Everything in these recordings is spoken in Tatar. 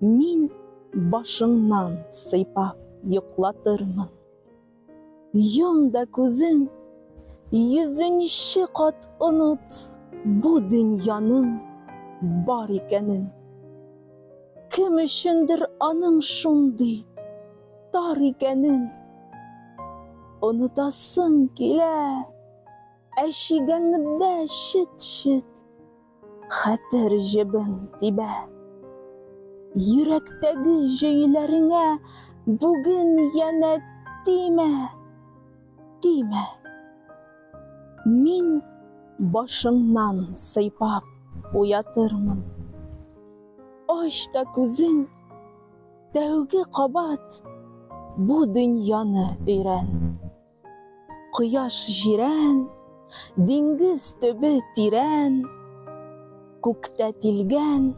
Мин башыңнан сыйпап йоклатырмын. Йом да күзең, йөзенче кат онот бу дөньяның бар икәнен. Кем өчендер аның шундый тар икәнен. Онытасың килә, әчигәңдә шит-шит хәтер җебен тибә. Йөрәктәге җөйләреңә бүген янә тимә, тимә. Мин башыңнан сыйпап уятырмын. Аш та күзең, тәүге кабат бу дөньяны өйрән. Кояш җирән, диңгез төбе тирән, күктә тилгән.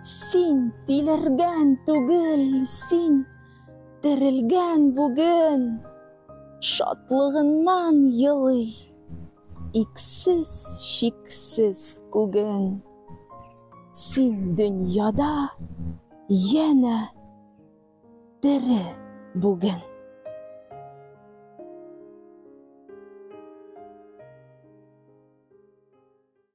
Син тилергән түгел, син терелгән бүген. Шатлыгыннан елый, иксез, чиксез күген. Син дөньяда янә тере бүген.